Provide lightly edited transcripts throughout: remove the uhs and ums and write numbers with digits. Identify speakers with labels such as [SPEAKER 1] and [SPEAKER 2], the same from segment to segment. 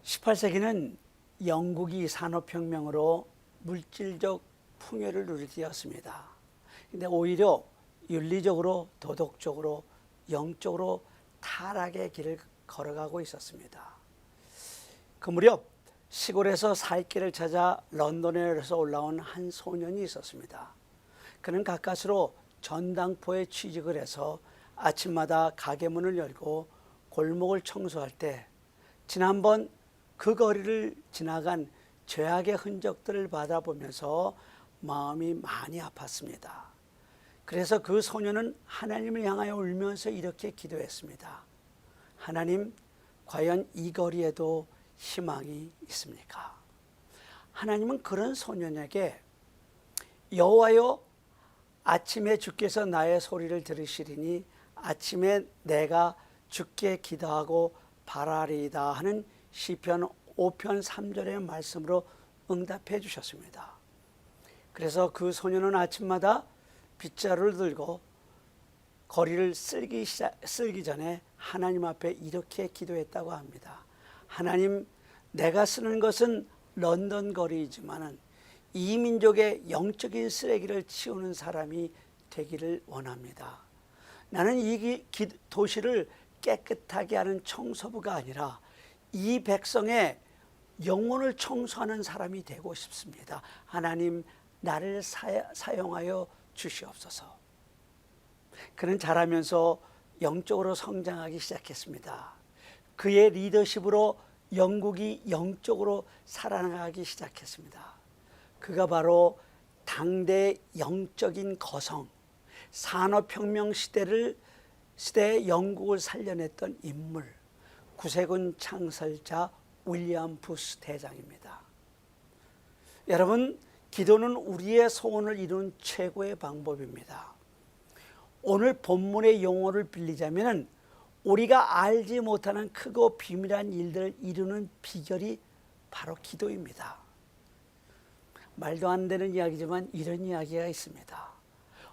[SPEAKER 1] 18세기는 영국이 산업혁명으로 물질적 풍요를 누리게 되었습니다. 근데 오히려 윤리적으로, 도덕적으로, 영적으로 타락의 길을 걸어가고 있었습니다. 그 무렵 시골에서 살 길을 찾아 런던에서 올라온 한 소년이 있었습니다. 그는 가까스로 전당포에 취직을 해서 아침마다 가게 문을 열고 골목을 청소할 때 지난번 그 거리를 지나간 죄악의 흔적들을 바라보면서 마음이 많이 아팠습니다. 그래서 그 소년은 하나님을 향하여 울면서 이렇게 기도했습니다. 하나님, 과연 이 거리에도 희망이 있습니까? 하나님은 그런 소년에게 여호와여, 아침에 주께서 나의 소리를 들으시리니 아침에 내가 주께 기도하고 바라리이다 하는 시편 5편 3절의 말씀으로 응답해 주셨습니다. 그래서 그 소년은 아침마다 빗자루를 들고 거리를 쓸기 전에 하나님 앞에 이렇게 기도했다고 합니다. 하나님, 내가 쓰는 것은 런던 거리이지만 이 민족의 영적인 쓰레기를 치우는 사람이 되기를 원합니다. 나는 이 도시를 깨끗하게 하는 청소부가 아니라 이 백성의 영혼을 청소하는 사람이 되고 싶습니다. 하나님, 나를 사용하여 주시옵소서. 그는 자라면서 영적으로 성장하기 시작했습니다. 그의 리더십으로 영국이 영적으로 살아나가기 시작했습니다. 그가 바로 당대 영적인 거성, 산업혁명 시대의 영국을 살려냈던 인물, 구세군 창설자 윌리엄 부스 대장입니다. 여러분, 기도는 우리의 소원을 이루는 최고의 방법입니다. 오늘 본문의 용어를 빌리자면 우리가 알지 못하는 크고 비밀한 일들을 이루는 비결이 바로 기도입니다. 말도 안 되는 이야기지만 이런 이야기가 있습니다.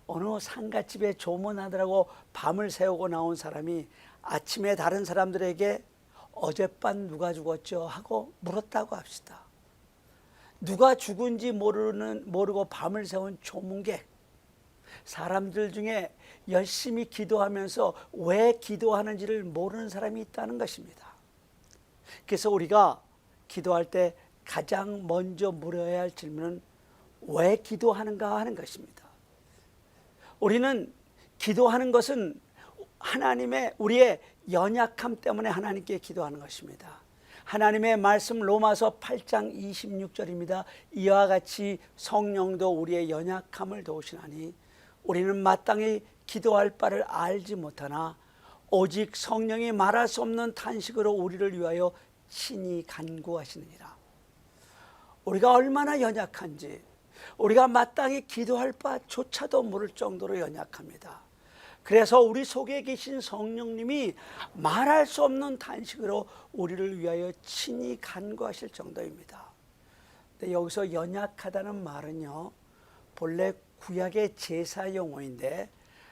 [SPEAKER 1] 어느 상가집에 조문하느라고 밤을 새우고 나온 사람이 아침에 다른 사람들에게 어젯밤 누가 죽었죠? 하고 물었다고 합시다. 누가 죽은지 모르고 밤을 새운 조문객, 사람들 중에 열심히 기도하면서 왜 기도하는지를 모르는 사람이 있다는 것입니다. 그래서 우리가 기도할 때 가장 먼저 물어야 할 질문은 왜 기도하는가 하는 것입니다. 우리는 기도하는 것은 우리의 연약함 때문에 하나님께 기도하는 것입니다. 하나님의 말씀 로마서 8장 26절입니다. 이와 같이 성령도 우리의 연약함을 도우시나니 우리는 마땅히 기도할 바를 알지 못하나 오직 성령이 말할 수 없는 탄식으로 우리를 위하여 친히 간구하시느니라. 우리가 얼마나 연약한지 우리가 마땅히 기도할 바조차도 모를 정도로 연약합니다. 그래서 우리 속에 계신 성령님이 말할 수 없는 탄식으로 우리를 위하여 친히 간구하실 정도입니다. 근데 여기서 연약하다는 말은요, 본래 구약의 제사 용어인데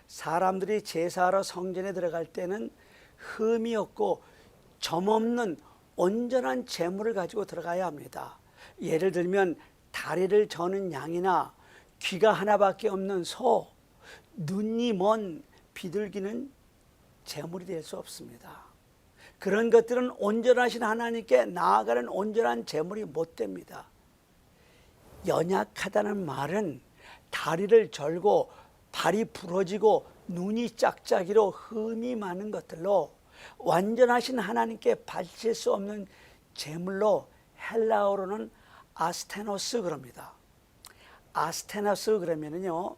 [SPEAKER 1] 사람들이 제사하러 성전에 들어갈 때는 흠이 없고 점 없는 온전한 제물을 가지고 들어가야 합니다. 예를 들면 다리를 저는 양이나 귀가 하나밖에 없는 소, 눈이 먼 비둘기는 제물이 될 수 없습니다. 그런 것들은 온전하신 하나님께 나아가는 온전한 제물이 못 됩니다. 연약하다는 말은 다리를 절고 발이 부러지고 눈이 짝짝이로 흠이 많은 것들로 완전하신 하나님께 바칠 수 없는 제물로 헬라어로는 아스테노스 그럽니다. 아스테노스 그러면은요,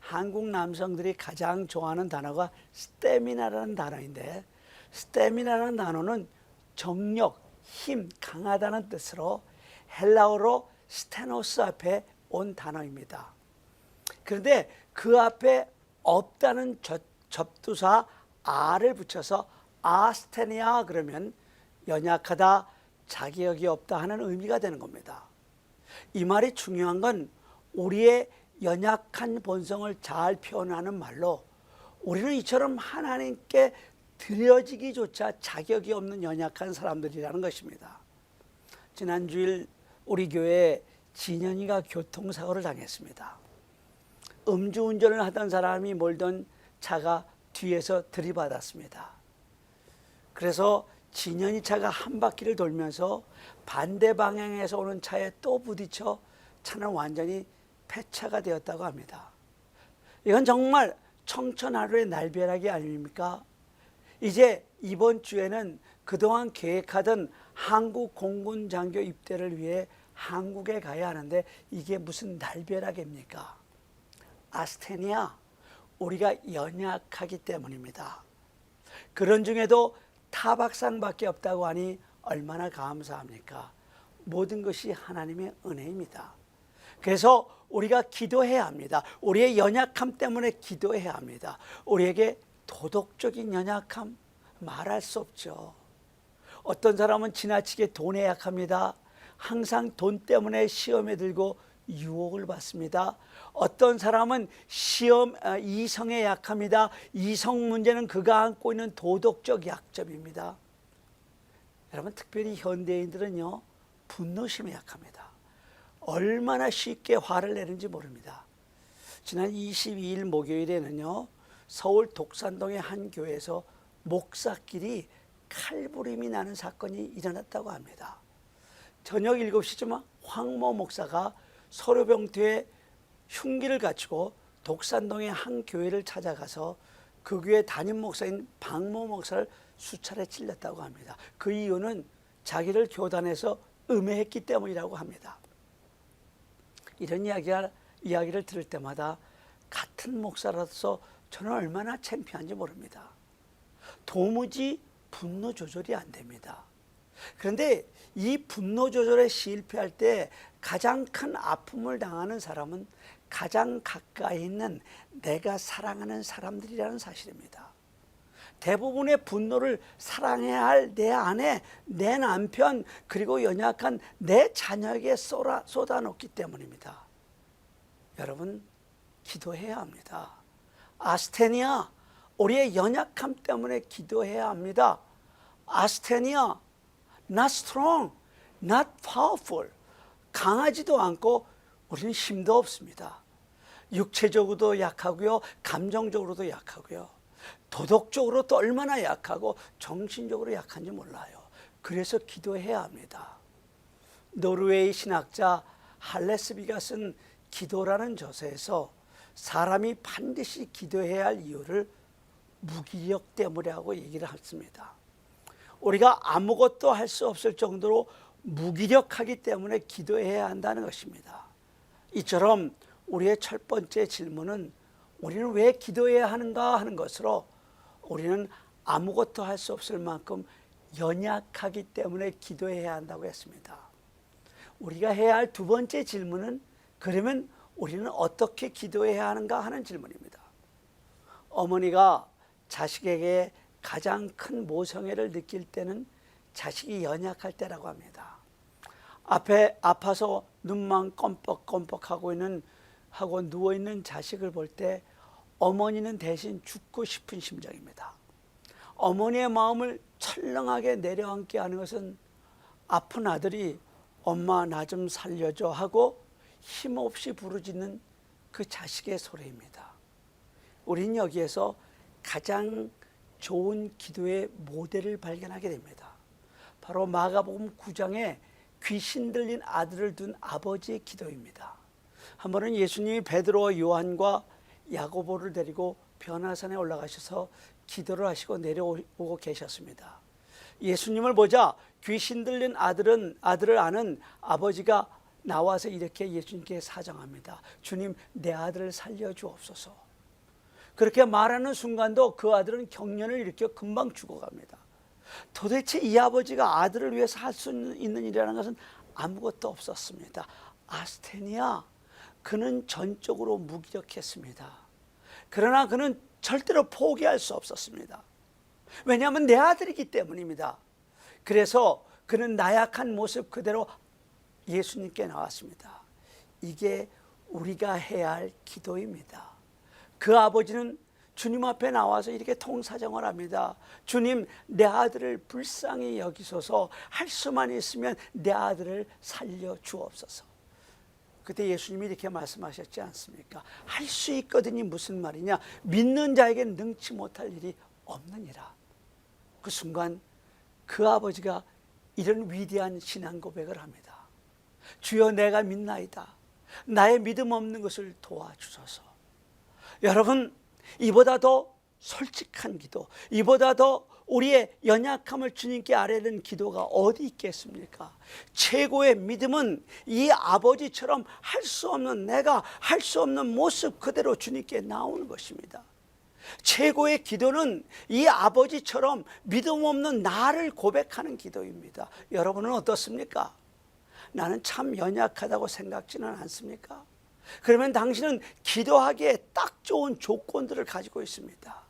[SPEAKER 1] 한국 남성들이 가장 좋아하는 단어가 스태미나라는 단어인데, 스태미나라는 단어는 정력, 힘, 강하다는 뜻으로 헬라어로 스테노스 앞에 온 단어입니다. 그런데 그 앞에 없다는 접두사 아를 붙여서 아스테니아 그러면 연약하다, 자격이 없다 하는 의미가 되는 겁니다. 이 말이 중요한 건 우리의 연약한 본성을 잘 표현하는 말로 우리는 이처럼 하나님께 드려지기조차 자격이 없는 연약한 사람들이라는 것입니다. 지난 주일 우리 교회에 진현이가 교통사고를 당했습니다. 음주운전을 하던 사람이 몰던 차가 뒤에서 들이받았습니다. 그래서 진현이 차가 한 바퀴를 돌면서 반대 방향에서 오는 차에 또 부딪혀 차는 완전히 폐차가 되었다고 합니다. 이건 정말 청천하루의 날벼락이 아닙니까? 이제 이번 주에는 그동안 계획하던 한국 공군 장교 입대를 위해 한국에 가야 하는데 이게 무슨 날벼락입니까? 아스테니아, 우리가 연약하기 때문입니다. 그런 중에도 타박상밖에 없다고 하니 얼마나 감사합니까? 모든 것이 하나님의 은혜입니다. 그래서 우리가 기도해야 합니다. 우리의 연약함 때문에 기도해야 합니다. 우리에게 도덕적인 연약함 말할 수 없죠. 어떤 사람은 지나치게 돈에 약합니다. 항상 돈 때문에 시험에 들고 유혹을 받습니다. 어떤 사람은 이성에 약합니다. 이성 문제는 그가 안고 있는 도덕적 약점입니다. 여러분, 특별히 현대인들은요, 분노심에 약합니다. 얼마나 쉽게 화를 내는지 모릅니다. 지난 22일 목요일에는요, 서울 독산동의 한 교회에서 목사끼리 칼부림이 나는 사건이 일어났다고 합니다. 저녁 7시쯤 황모 목사가 서류병투에 흉기를 갖추고 독산동의 한 교회를 찾아가서 그 교회 담임 목사인 박모 목사를 수차례 찔렀다고 합니다. 그 이유는 자기를 교단에서 음해했기 때문이라고 합니다. 이런 이야기를 들을 때마다 같은 목사로서 저는 얼마나 창피한지 모릅니다. 도무지 분노 조절이 안 됩니다. 그런데 이 분노 조절에 실패할 때 가장 큰 아픔을 당하는 사람은 가장 가까이 있는 내가 사랑하는 사람들이라는 사실입니다. 대부분의 분노를 사랑해야 할 내 아내, 내 남편, 그리고 연약한 내 자녀에게 쏟아놓기 때문입니다. 여러분, 기도해야 합니다. 아스테니아, 우리의 연약함 때문에 기도해야 합니다. 아스테니아, not strong, not powerful. 강하지도 않고 우리는 힘도 없습니다. 육체적으로도 약하고요, 감정적으로도 약하고요, 도덕적으로 또 얼마나 약하고 정신적으로 약한지 몰라요. 그래서 기도해야 합니다. 노르웨이 신학자 할레스비가 쓴 기도라는 저서에서 사람이 반드시 기도해야 할 이유를 무기력 때문이라고 얘기를 했습니다. 우리가 아무것도 할 수 없을 정도로 무기력하기 때문에 기도해야 한다는 것입니다. 이처럼 우리의 첫 번째 질문은 우리는 왜 기도해야 하는가 하는 것으로 우리는 아무것도 할 수 없을 만큼 연약하기 때문에 기도해야 한다고 했습니다. 우리가 해야 할 두 번째 질문은 그러면 우리는 어떻게 기도해야 하는가 하는 질문입니다. 어머니가 자식에게 가장 큰 모성애를 느낄 때는 자식이 연약할 때라고 합니다. 앞에 아파서 눈만 껌뻑껌뻑하고 누워있는 자식을 볼 때 어머니는 대신 죽고 싶은 심정입니다. 어머니의 마음을 철렁하게 내려앉게 하는 것은 아픈 아들이 엄마 나 좀 살려줘 하고 힘없이 부르짖는 그 자식의 소리입니다. 우린 여기에서 가장 좋은 기도의 모델을 발견하게 됩니다. 바로 마가복음 9장에 귀신 들린 아들을 둔 아버지의 기도입니다. 한 번은 예수님이 베드로와 요한과 야고보를 데리고 변화산에 올라가셔서 기도를 하시고 내려오고 계셨습니다. 예수님을 보자 귀신 들린 아들을 아는 아버지가 나와서 이렇게 예수님께 사정합니다. 주님, 내 아들을 살려주옵소서. 그렇게 말하는 순간도 그 아들은 경련을 일으켜 금방 죽어갑니다. 도대체 이 아버지가 아들을 위해서 할 수 있는 일이라는 것은 아무것도 없었습니다. 아스테니아, 그는 전적으로 무기력했습니다. 그러나 그는 절대로 포기할 수 없었습니다. 왜냐하면 내 아들이기 때문입니다. 그래서 그는 나약한 모습 그대로 예수님께 나왔습니다. 이게 우리가 해야 할 기도입니다. 그 아버지는 주님 앞에 나와서 이렇게 통사정을 합니다. 주님, 내 아들을 불쌍히 여기소서. 할 수만 있으면 내 아들을 살려 주옵소서. 그때 예수님이 이렇게 말씀하셨지 않습니까? 할 수 있거든이 무슨 말이냐? 믿는 자에게는 능치 못할 일이 없느니라. 그 순간 그 아버지가 이런 위대한 신앙 고백을 합니다. 주여, 내가 믿나이다. 나의 믿음 없는 것을 도와주소서. 여러분, 이보다 더 솔직한 기도, 이보다 더 우리의 연약함을 주님께 아뢰는 기도가 어디 있겠습니까? 최고의 믿음은 이 아버지처럼 할 수 없는, 내가 할 수 없는 모습 그대로 주님께 나오는 것입니다. 최고의 기도는 이 아버지처럼 믿음 없는 나를 고백하는 기도입니다. 여러분은 어떻습니까? 나는 참 연약하다고 생각지는 않습니까? 그러면 당신은 기도하기에 딱 좋은 조건들을 가지고 있습니다.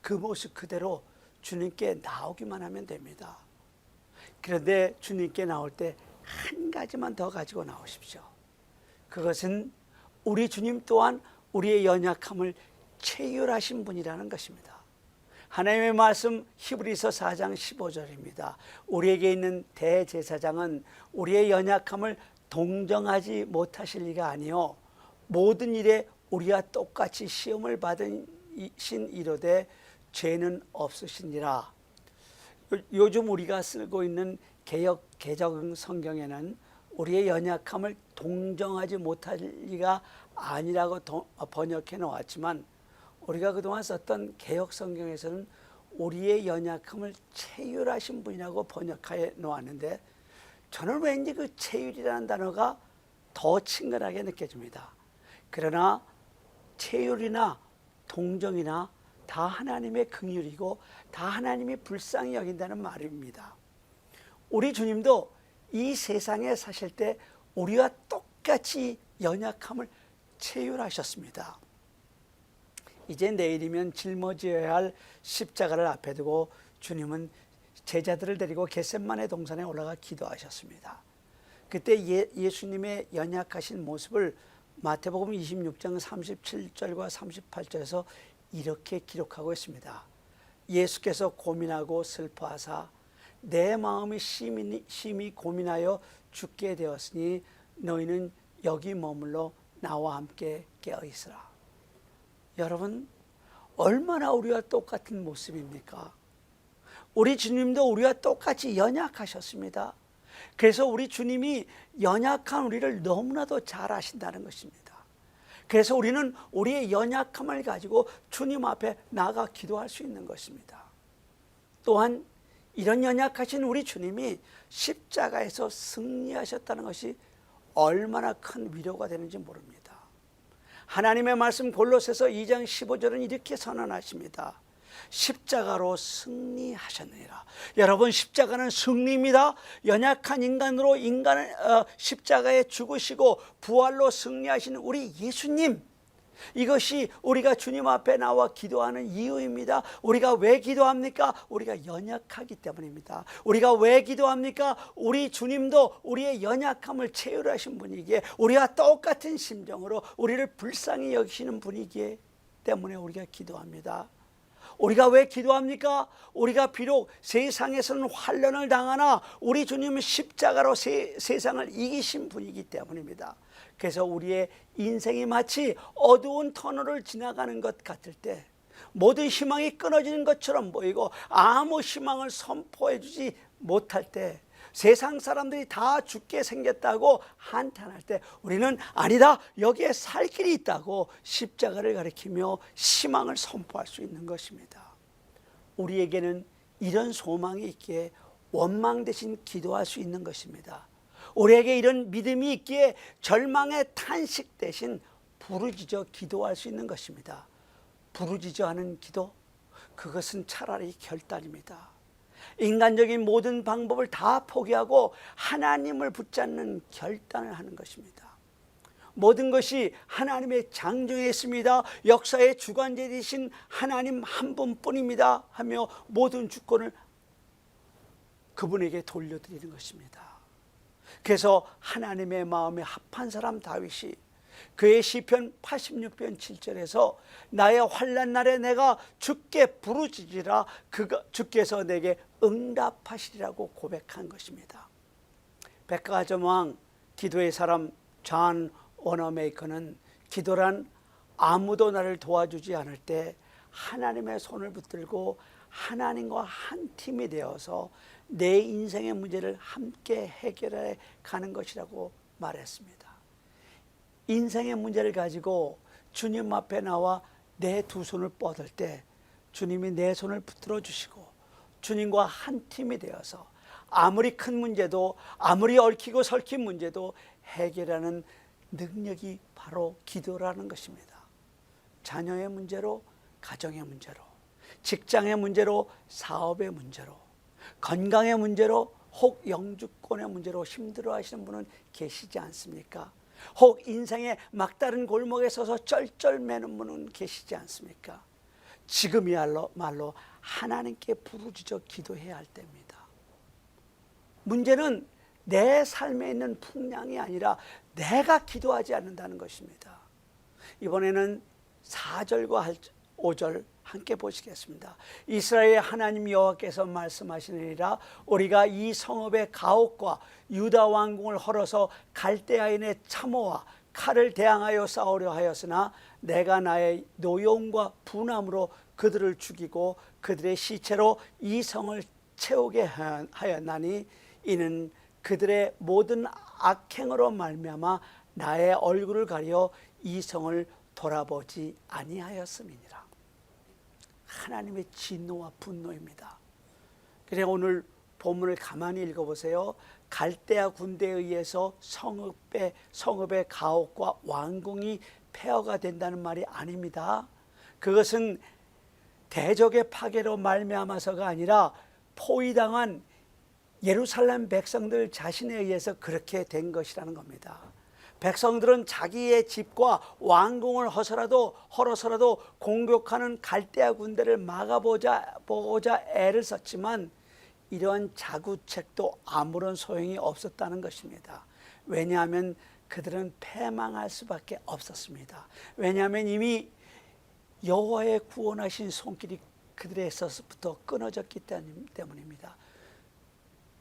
[SPEAKER 1] 그 모습 그대로 주님께 나오기만 하면 됩니다. 그런데 주님께 나올 때 한 가지만 더 가지고 나오십시오. 그것은 우리 주님 또한 우리의 연약함을 체휼하신 분이라는 것입니다. 하나님의 말씀 히브리서 4장 15절입니다. 우리에게 있는 대제사장은 우리의 연약함을 동정하지 못하실 리가 아니요 모든 일에 우리와 똑같이 시험을 받으신 이로되 죄는 없으시니라. 요즘 우리가 쓰고 있는 개정 성경에는 우리의 연약함을 동정하지 못할 리가 아니라고 번역해 놓았지만, 우리가 그동안 썼던 개역 성경에서는 우리의 연약함을 체휼하신 분이라고 번역해 놓았는데, 저는 왠지 그 체휼이라는 단어가 더 친근하게 느껴집니다. 그러나 체휼이나 동정이나 다 하나님의 긍휼이고 다 하나님이 불쌍히 여긴다는 말입니다. 우리 주님도 이 세상에 사실 때 우리와 똑같이 연약함을 체휼하셨습니다. 이제 내일이면 짊어져야 할 십자가를 앞에 두고 주님은 제자들을 데리고 겟셋마네 동산에 올라가 기도하셨습니다. 그때 예수님의 연약하신 모습을 마태복음 26장 37절과 38절에서 이렇게 기록하고 있습니다. 예수께서 고민하고 슬퍼하사 내 마음이 심히 고민하여 죽게 되었으니 너희는 여기 머물러 나와 함께 깨어 있으라. 여러분, 얼마나 우리와 똑같은 모습입니까? 우리 주님도 우리와 똑같이 연약하셨습니다. 그래서 우리 주님이 연약한 우리를 너무나도 잘 아신다는 것입니다. 그래서 우리는 우리의 연약함을 가지고 주님 앞에 나아가 기도할 수 있는 것입니다. 또한 이런 연약하신 우리 주님이 십자가에서 승리하셨다는 것이 얼마나 큰 위로가 되는지 모릅니다. 하나님의 말씀 골로새서 2장 15절은 이렇게 선언하십니다. 십자가로 승리하셨느니라. 여러분, 십자가는 승리입니다. 연약한 인간으로 십자가에 죽으시고 부활로 승리하신 우리 예수님, 이것이 우리가 주님 앞에 나와 기도하는 이유입니다. 우리가 왜 기도합니까? 우리가 연약하기 때문입니다. 우리가 왜 기도합니까? 우리 주님도 우리의 연약함을 체휼하신 분이기에, 우리와 똑같은 심정으로 우리를 불쌍히 여기시는 분이기 때문에 우리가 기도합니다. 우리가 왜 기도합니까? 우리가 비록 세상에서는 환난을 당하나 우리 주님은 십자가로 세상을 이기신 분이기 때문입니다. 그래서 우리의 인생이 마치 어두운 터널을 지나가는 것 같을 때, 모든 희망이 끊어지는 것처럼 보이고 아무 희망을 선포해 주지 못할 때, 세상 사람들이 다 죽게 생겼다고 한탄할 때, 우리는 아니다, 여기에 살 길이 있다고 십자가를 가리키며 희망을 선포할 수 있는 것입니다. 우리에게는 이런 소망이 있기에 원망 대신 기도할 수 있는 것입니다. 우리에게 이런 믿음이 있기에 절망의 탄식 대신 부르짖어 기도할 수 있는 것입니다. 부르짖어 하는 기도, 그것은 차라리 결단입니다. 인간적인 모든 방법을 다 포기하고 하나님을 붙잡는 결단을 하는 것입니다. 모든 것이 하나님의 장중에 있습니다. 역사의 주관자이신 하나님 한 분뿐입니다 하며 모든 주권을 그분에게 돌려드리는 것입니다. 그래서 하나님의 마음에 합한 사람 다윗이 그의 시편 86편 7절에서 나의 환난 날에 내가 주께 부르짖으라 주께서 내게 응답하시리라고 고백한 것입니다. 백화점왕 기도의 사람 존 워너메이커는 기도란 아무도 나를 도와주지 않을 때 하나님의 손을 붙들고 하나님과 한 팀이 되어서 내 인생의 문제를 함께 해결해 가는 것이라고 말했습니다. 인생의 문제를 가지고 주님 앞에 나와 내 두 손을 뻗을 때 주님이 내 손을 붙들어 주시고 주님과 한 팀이 되어서 아무리 큰 문제도 아무리 얽히고 설킨 문제도 해결하는 능력이 바로 기도라는 것입니다. 자녀의 문제로, 가정의 문제로, 직장의 문제로, 사업의 문제로, 건강의 문제로, 혹 영주권의 문제로 힘들어하시는 분은 계시지 않습니까? 혹 인생의 막다른 골목에 서서 쩔쩔매는 분은 계시지 않습니까? 지금이야말로 하나님께 부르짖어 기도해야 할 때입니다. 문제는 내 삶에 있는 풍랑이 아니라 내가 기도하지 않는다는 것입니다. 이번에는 4절과 5절 함께 보시겠습니다. 이스라엘 하나님 여호와께서 말씀하시느니라 우리가 이 성읍의 가옥과 유다 왕궁을 헐어서 갈대아인의 참호와 칼을 대항하여 싸우려 하였으나 내가 나의 노여움과 분함으로 그들을 죽이고 그들의 시체로 이 성을 채우게 하였나니 이는 그들의 모든 악행으로 말미암아 나의 얼굴을 가려 이 성을 돌아보지 아니하였음이니라. 하나님의 진노와 분노입니다. 그래 오늘 본문을 가만히 읽어보세요. 갈대아 군대에 의해서 성읍의 가옥과 왕궁이 폐허가 된다는 말이 아닙니다. 그것은 대적의 파괴로 말미암아서가 아니라 포위당한 예루살렘 백성들 자신에 의해서 그렇게 된 것이라는 겁니다. 백성들은 자기의 집과 왕궁을 헐어서라도 공격하는 갈대아 군대를 막아보자 애를 썼지만 이러한 자구책도 아무런 소용이 없었다는 것입니다. 왜냐하면 그들은 패망할 수밖에 없었습니다. 왜냐하면 이미 여호와의 구원하신 손길이 그들에서부터 끊어졌기 때문입니다.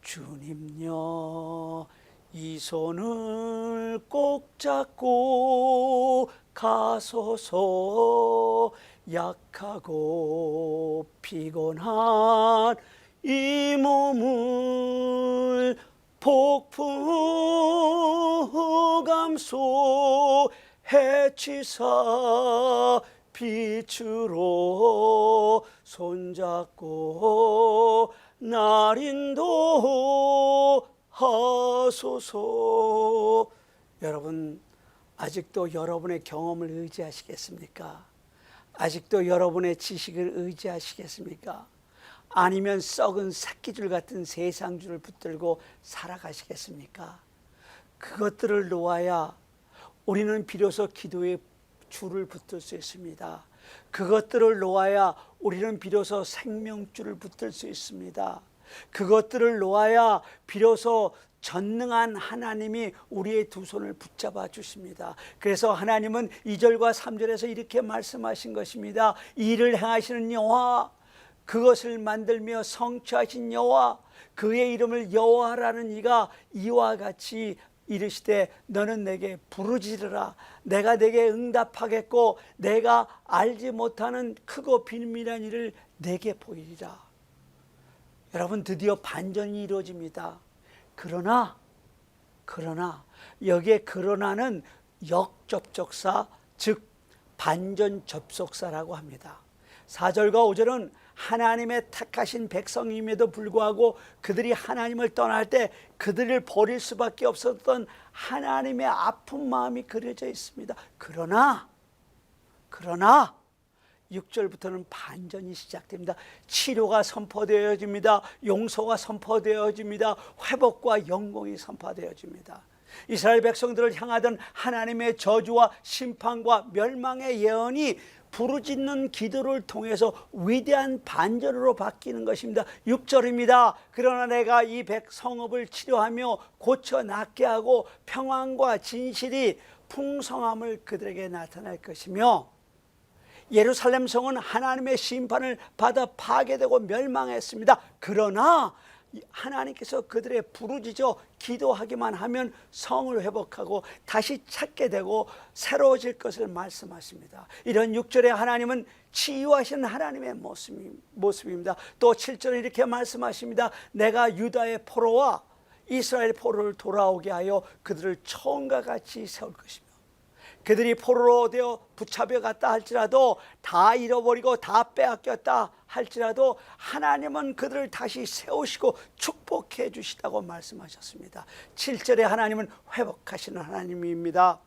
[SPEAKER 1] 주님여 이 손을 꼭 잡고 가소서 약하고 피곤한 이 몸을 폭풍감소 해치사 빛으로 손잡고 날 인도하소서. 여러분 아직도 여러분의 경험을 의지하시겠습니까? 아직도 여러분의 지식을 의지하시겠습니까? 아니면 썩은 새끼줄 같은 세상줄을 붙들고 살아가시겠습니까? 그것들을 놓아야 우리는 비로소 기도의 줄을 붙들 수 있습니다. 그것들을 놓아야 우리는 비로소 생명줄을 붙들 수 있습니다. 그것들을 놓아야 비로소 전능한 하나님이 우리의 두 손을 붙잡아 주십니다. 그래서 하나님은 2절과 3절에서 이렇게 말씀하신 것입니다. 이를 행하시는 여호와, 그것을 만들며 성취하신 여호와, 그의 이름을 여호와라는 이가 이와 같이 이르시되 너는 내게 부르짖으라. 내가 내게 응답하겠고 내가 알지 못하는 크고 비밀한 일을 내게 보이리라. 여러분 드디어 반전이 이루어집니다. 그러나 여기에 그러나는 역접속사 즉 반전 접속사라고 합니다. 4절과 5절은 하나님의 택하신 백성임에도 불구하고 그들이 하나님을 떠날 때 그들을 버릴 수밖에 없었던 하나님의 아픈 마음이 그려져 있습니다. 그러나 6절부터는 반전이 시작됩니다. 치료가 선포되어집니다. 용서가 선포되어집니다. 회복과 영광이 선포되어집니다. 이스라엘 백성들을 향하던 하나님의 저주와 심판과 멸망의 예언이 부르짖는 기도를 통해서 위대한 반전으로 바뀌는 것입니다. 6절입니다. 그러나 내가 이 성읍을 치료하며 고쳐 낫게 하고 평안과 진실이 풍성함을 그들에게 나타낼 것이며, 예루살렘 성은 하나님의 심판을 받아 파괴되고 멸망했습니다. 그러나 하나님께서 그들의 부르짖어 기도하기만 하면 성을 회복하고 다시 찾게 되고 새로워질 것을 말씀하십니다. 이런 6절에 하나님은 치유하시는 하나님의 모습입니다. 또 7절에 이렇게 말씀하십니다. 내가 유다의 포로와 이스라엘 포로를 돌아오게 하여 그들을 처음과 같이 세울 것이며, 그들이 포로로 되어 붙잡혀 갔다 할지라도, 다 잃어버리고 다 빼앗겼다 할지라도 하나님은 그들을 다시 세우시고 축복해 주시다고 말씀하셨습니다. 7절에 하나님은 회복하시는 하나님입니다.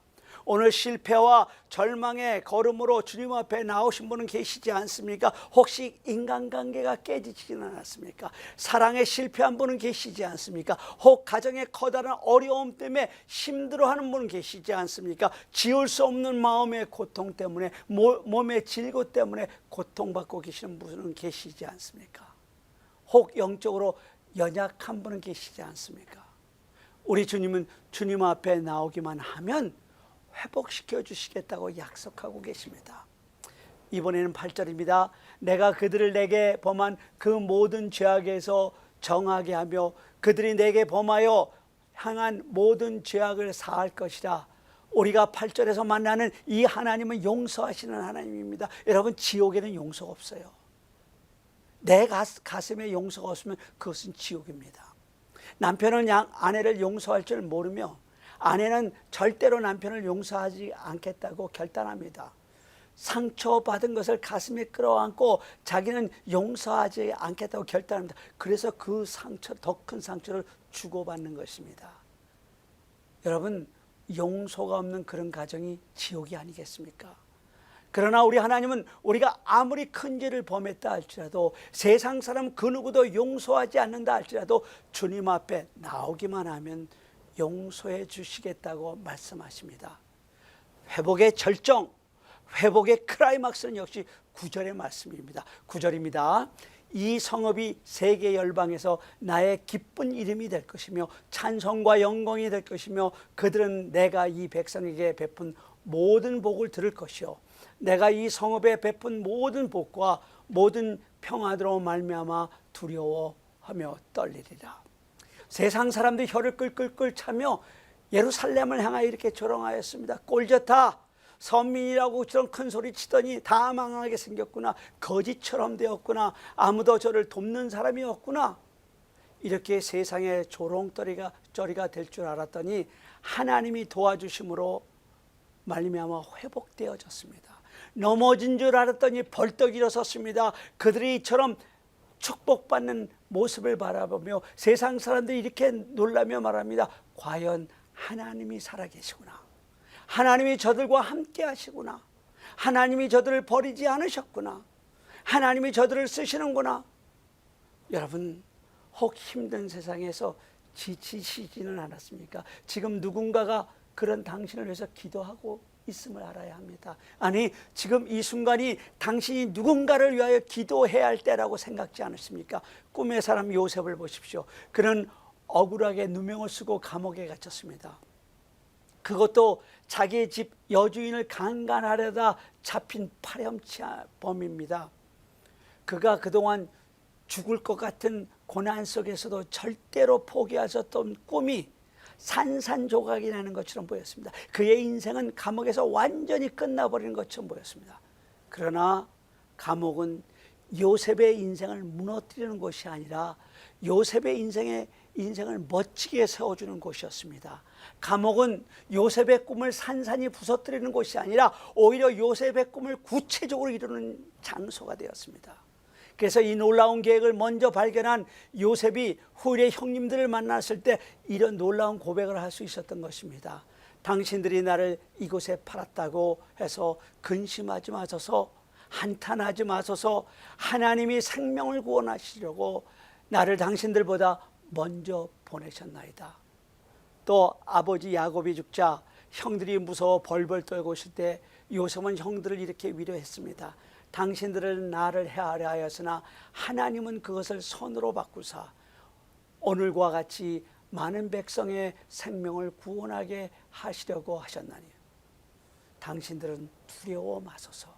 [SPEAKER 1] 오늘 실패와 절망의 걸음으로 주님 앞에 나오신 분은 계시지 않습니까? 혹시 인간관계가 깨지지는 않았습니까? 사랑에 실패한 분은 계시지 않습니까? 혹 가정의 커다란 어려움 때문에 힘들어하는 분은 계시지 않습니까? 지울 수 없는 마음의 고통 때문에, 몸의 질고 때문에 고통받고 계시는 분은 계시지 않습니까? 혹 영적으로 연약한 분은 계시지 않습니까? 우리 주님은 주님 앞에 나오기만 하면 회복시켜 주시겠다고 약속하고 계십니다. 이번에는 8절입니다. 내가 그들을 내게 범한 그 모든 죄악에서 정하게 하며 그들이 내게 범하여 향한 모든 죄악을 사할 것이라. 우리가 8절에서 만나는 이 하나님은 용서하시는 하나님입니다. 여러분, 지옥에는 용서가 없어요. 내 가슴에 용서가 없으면 그것은 지옥입니다. 남편은 아내를 용서할 줄 모르며 아내는 절대로 남편을 용서하지 않겠다고 결단합니다. 상처받은 것을 가슴에 끌어안고 자기는 용서하지 않겠다고 결단합니다. 그래서 그 상처, 더 큰 상처를 주고받는 것입니다. 여러분, 용서가 없는 그런 가정이 지옥이 아니겠습니까? 그러나 우리 하나님은 우리가 아무리 큰 죄를 범했다 할지라도, 세상 사람 그 누구도 용서하지 않는다 할지라도 주님 앞에 나오기만 하면 용서해 주시겠다고 말씀하십니다. 회복의 절정, 회복의 클라이막스는 역시 9절의 말씀입니다. 9절입니다. 이 성읍이 세계 열방에서 나의 기쁜 이름이 될 것이며 찬송과 영광이 될 것이며, 그들은 내가 이 백성에게 베푼 모든 복을 들을 것이요 내가 이 성읍에 베푼 모든 복과 모든 평화로 말미암아 두려워하며 떨리리라. 세상 사람들이 혀를 끌끌끌 차며 예루살렘을 향하여 이렇게 조롱하였습니다. 꼴좋다, 선민이라고 저런 큰 소리 치더니 다 망하게 생겼구나, 거지처럼 되었구나, 아무도 저를 돕는 사람이 없구나. 이렇게 세상의 조롱거리가 될 줄 알았더니 하나님이 도와주심으로 말미암아 회복되어졌습니다. 넘어진 줄 알았더니 벌떡 일어섰습니다. 그들이 이처럼 축복받는 모습을 바라보며 세상 사람들이 이렇게 놀라며 말합니다. 과연 하나님이 살아계시구나, 하나님이 저들과 함께 하시구나, 하나님이 저들을 버리지 않으셨구나, 하나님이 저들을 쓰시는구나. 여러분, 혹 힘든 세상에서 지치시지는 않았습니까? 지금 누군가가 그런 당신을 위해서 기도하고 있음을 알아야 합니다. 아니, 지금 이 순간이 당신이 누군가를 위하여 기도해야 할 때라고 생각지 않으십니까? 꿈의 사람 요셉을 보십시오. 그는 억울하게 누명을 쓰고 감옥에 갇혔습니다. 그것도 자기의 집 여주인을 강간하려다 잡힌 파렴치범입니다. 그가 그동안 죽을 것 같은 고난 속에서도 절대로 포기하셨던 꿈이 산산조각이 나는 것처럼 보였습니다. 그의 인생은 감옥에서 완전히 끝나버리는 것처럼 보였습니다. 그러나 감옥은 요셉의 인생을 무너뜨리는 곳이 아니라 요셉의 인생을 멋지게 세워주는 곳이었습니다. 감옥은 요셉의 꿈을 산산히 부서뜨리는 곳이 아니라 오히려 요셉의 꿈을 구체적으로 이루는 장소가 되었습니다. 그래서 이 놀라운 계획을 먼저 발견한 요셉이 후일의 형님들을 만났을 때 이런 놀라운 고백을 할 수 있었던 것입니다. 당신들이 나를 이곳에 팔았다고 해서 근심하지 마소서, 한탄하지 마소서. 하나님이 생명을 구원하시려고 나를 당신들보다 먼저 보내셨나이다. 또 아버지 야곱이 죽자 형들이 무서워 벌벌 떨고 있을 때 요셉은 형들을 이렇게 위로했습니다. 당신들은 나를 해하려 하였으나 하나님은 그것을 선으로 바꾸사 오늘과 같이 많은 백성의 생명을 구원하게 하시려고 하셨나니. 당신들은 두려워 마소서.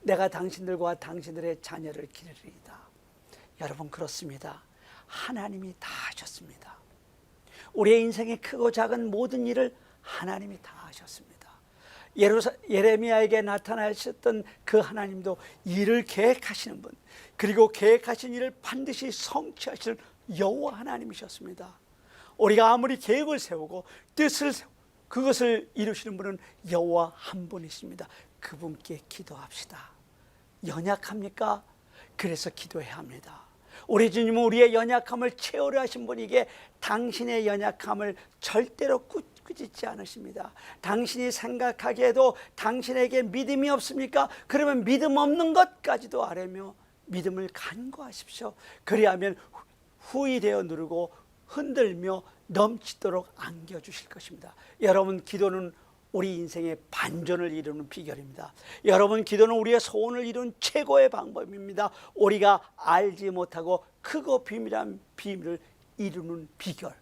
[SPEAKER 1] 내가 당신들과 당신들의 자녀를 기르리이다. 여러분, 그렇습니다. 하나님이 다 하셨습니다. 우리의 인생의 크고 작은 모든 일을 하나님이 다 하셨습니다. 예레미야에게 나타나셨던 그 하나님도 일을 계획하시는 분, 그리고 계획하신 일을 반드시 성취하실 여호와 하나님이셨습니다. 우리가 아무리 계획을 세우고 뜻을 세우고 그것을 이루시는 분은 여호와 한 분이십니다. 그분께 기도합시다. 연약합니까? 그래서 기도해야 합니다. 우리 주님은 우리의 연약함을 채우려 하신 분이기에 당신의 연약함을 절대로 꾸짖지 않으십니다. 당신이 생각하기에도 당신에게 믿음이 없습니까? 그러면 믿음 없는 것까지도 아뢰며 믿음을 간구하십시오. 그리하면 후이되어 누르고 흔들며 넘치도록 안겨주실 것입니다. 여러분, 기도는 우리 인생의 반전을 이루는 비결입니다. 여러분, 기도는 우리의 소원을 이루는 최고의 방법입니다. 우리가 알지 못하고 크고 비밀한 비밀을 이루는 비결,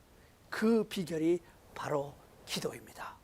[SPEAKER 1] 그 비결이 바로 기도입니다.